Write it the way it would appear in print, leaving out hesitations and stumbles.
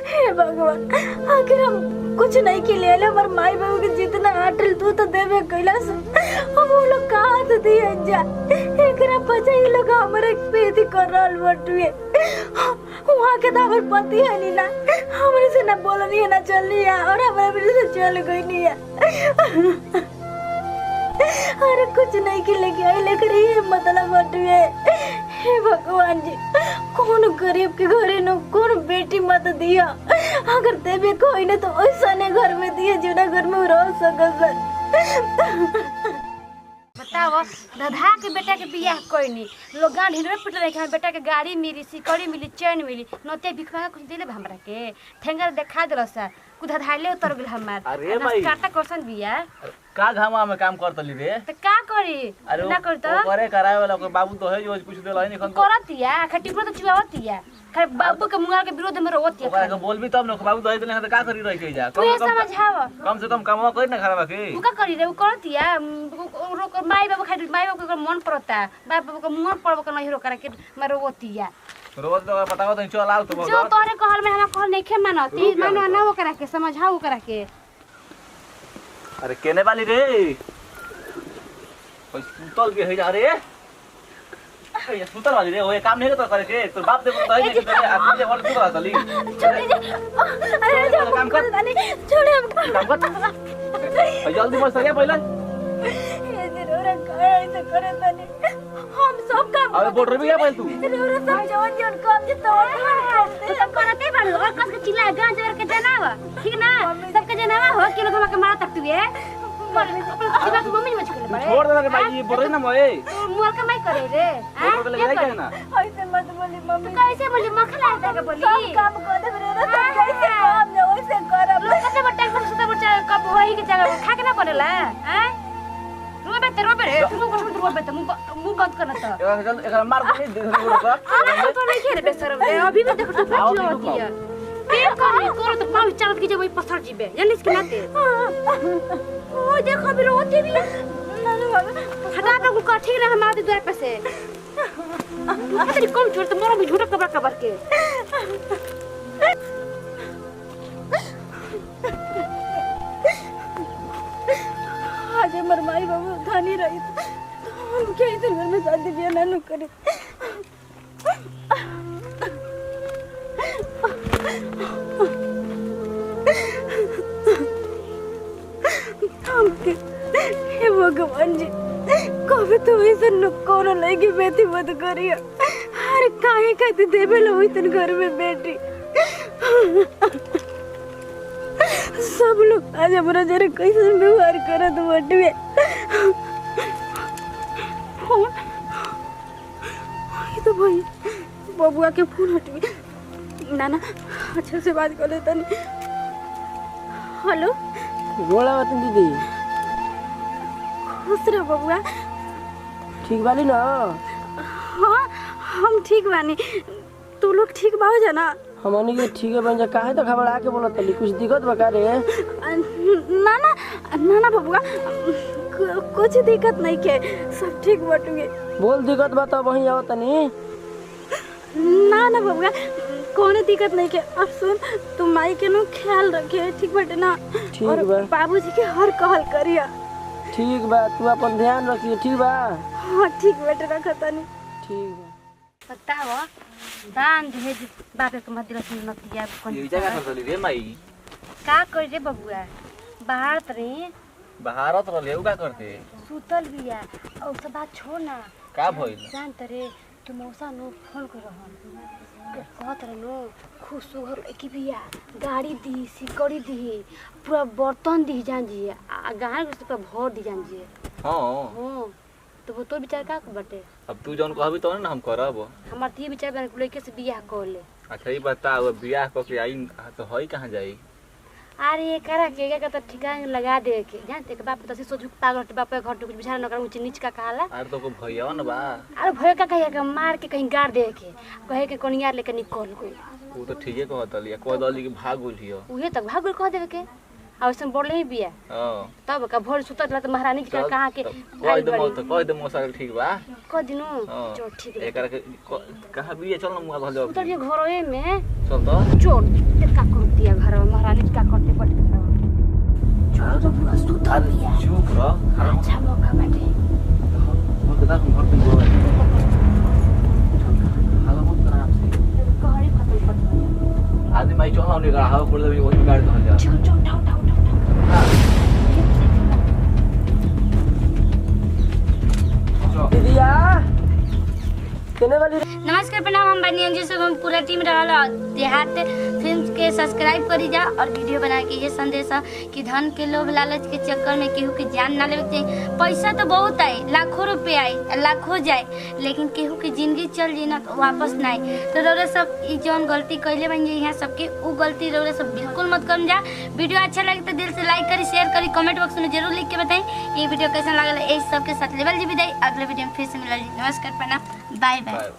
हे भगवान, आखिर हम कुछ नहीं खिले हमारे माई बाबू के जितना आटल तू तो देवे कैलाश हम वो लोग कहाँ से दिए जा एकरा पचा ये लोग हमारे बेइज्जती कर रहल बटुए वहाँ के तो हमारे पति है नहीं ना हमारे से ना बोलनी है ना चलनी है और हमारे मेरे से चल गई नहीं है। अरे कुछ नहीं खिले क्या लेकर ये मतलब बटुए। हे भगवान जी, कौन गरीब के घरे न कौन बेटी मत दिया अगर देवे कोई न तो ऐसा ने घर में दिए जो ना घर में रह सकत। बताओ दधा के बेटा के बियाह कोई नहीं लोग गांव ढेर पिट रहे हैं बेटा के गाड़ी मिली सिकड़ी मिली चैन मिली नोते भिखवा कुछ दिले हमरा के ठेंगर देखा देला सा कुछ धधाइले उतर गेल हमार अरे भाई काटा क्वेश्चन बिया का घामा में काम करतली रे त का करी ना करी त करे कराए वाला के बाबू तो है जो कुछ देला नहीं खन करतिया खटी पर तो चुआवतिया खरे बाबू के मुंगा के विरोध में रोवतिया ओकरा के बोलबी तब न बाबू तो है देले त का करी रही के जा तू ये समझाव कम से कम कामवा कर ना खराब के उ का करी रे उ करतिया रोक माई बाबू खाई माई बाबू के मन पड़ता बाप बाबू के मन पड़ब के नहीं रोकरा के रोवतिया रोज तो बताओ तो चल आल तो जो तोरे कहल में हमरा कहल नहीं मानती मानो ना ओकरा के समझाओ ओकरा के। अरे केने वाली रे कोई सुतल के है जा रे ये सुतल वाली रे ओए काम नहीं तो करे के तो बाप देखो तो है नहीं करे आदमी और सुतल चली अरे जो काम कर छोड़े हम काम कर जल्दी मत सके पहले ये जरूर ऐसे करे तनी हम सब काम अरे बोल रही है पहले तू जरूर सब जवन काम जे तो तो सब करते बाड़ू और कस के चिल्ला गांव जवर के जनावा ठीक ना सबके जनावा हो के लोग के मारा तक तू है अपने के मम्मी मच के छोड़ दे के भाई ये बोल रही ना मोए मुर के मैं करे रे हां बोल ले जाए ना ऐसे मत बोली मम्मी कैसे बोली मखला है के बोली सब काम कर दे रे सब कैसे काम ने वैसे करब लोग कते बट्टा पर सुता बच्चा कब वही के जगह खा के ना पड़ेला हैं रोबे रे तू कुछ रोबे त मुंह बंद करना त एकरा मार दे देखो का तो नहीं खेले बेशरम रे अभी भी देखो तो बच्ची होती है के करो तो पाव चालत की जब वही पत्थर जीबे जानिस के नाते ओ देखो भी रोती भी हटा कर को ठीक ना हमारे द्वार पे से तेरी कौन छोड़ तो मोरा भी झूठा कबर कबर के आज हमारे माई बाबू धनी रही तो हम क्या इधर घर में शादी ब्याह ना करे। हे भगवान जी कभी तो ऐसा कोनो लगी बेटी मत करिए अरे काहे कहते देवे लो इतन घर में बेटी सब लोग आज हमारा जरा कैसे व्यवहार करा तो बटुए फोन ये तो भाई बबुआ के फोन हटवी ना अच्छा से बात कर लेता नहीं। हेलो गोला बतन दीदी खुश रहो बबुआ ठीक बाली ना हाँ हम ठीक बानी तू लोग ठीक बाहो जाना हमनी के ठीक है बन जा काहे तो खबर आके बोलत तली कुछ दिक्कत बका रे ना बबुआ कुछ दिक्कत नहीं के सब ठीक बटुए बोल दिक्कत बता वहीं आओ तनी ना बबुआ कोनो दिक्कत नहीं के अब सुन तुम माई के नो ख्याल रखे ठीक बटे ना ठीक बा बाबूजी के हर कहल करिया ठीक बा तू अपन ध्यान रखिए ठीक बा हाँ ठीक बेटे रखता नहीं ठीक बा बताओ दान दहेज बापे के मत दिलस नतिया ये जगह कर रे माई का कर रे बबुआ बाहर तरे भारत रहले उ का करते सुतल बिया और सब बात छोड़ ना का भइल जान तरे तू मौसा नो फोन कर रहन कहत रहे नो खूब सुघर की बिया गाड़ी दी सिकड़ी दी पूरा बर्तन दी जान जी आ गाय के पूरा भर दी जान जी हां हां तो वो तो विचार का बटे अब तू जौन कहबी तो ना हम करब हमार ती विचार बन लड़के से बियाह कर ले। अच्छा ये बताओ बियाह क के आई तो हई कहां जाई अरे करा के तो ठिकाना लगा दे के जानते के बाप तो से सोच पागल बाप के घर कुछ बिचारा न कर ऊंच नीच का कहाला अरे तो को भैया न बा अरे भय का कहे के मार के कहीं गाड़ दे के कहे के कोनियार लेके निकल गई वो तो ठीके कहतली कहदली कि भाग गेलियो उहे तक भागल कह देवे के आ वैसे बोले ही बिया हां तब का भोर सुतत ला त महारानी जी का कहां के कह दे मौसा ठीक बा क दिनु हाँ। जो ठीक एकर के कहां भी चल ना मुआ भल जाओ उतर ये घरोए में चल तो चोर ते का कर दिया घर में महारानी जी का करते पट छोड़ तो पूरा सुता दिया चुप रह अच्छा मौका बाटे मत दा घर पे गो हाला मत कर आपसे कहानी खत्म कर दिया आदमी माई चल ना निकल हां पड़ दे ओही गाड़ी धर जा चल चल उठा उठा दीदिया केने वाली नमस्कार प्रणाम हम बनी अंजू सब हम पूरा टीम रहल देहात फिल्म के सब्सक्राइब करी जा और वीडियो बना के ये संदेश है कि धन के लोभ लालच के चक्कर में केहू के जान ना लेवे के चाहिए। पैसा तो बहुत आए लाखों रुपए आए लाखों जाए लेकिन केहू के जिंदगी चल जाए ना तो वापस ना आए। तो रौरा सब ई जौन गलती कैले बन जाए यहाँ सबके वो गलती रौरा सब बिल्कुल मत करम जा। वीडियो अच्छा लगे तो दिल से लाइक करी शेयर करी कमेंट बॉक्स में जरूर लिख के बताई ये वीडियो कैसा लगा। इस सबके साथ लेवल जी विदाई अगले वीडियो में फिर से मिला। नमस्कार प्रणाम बाय बाय।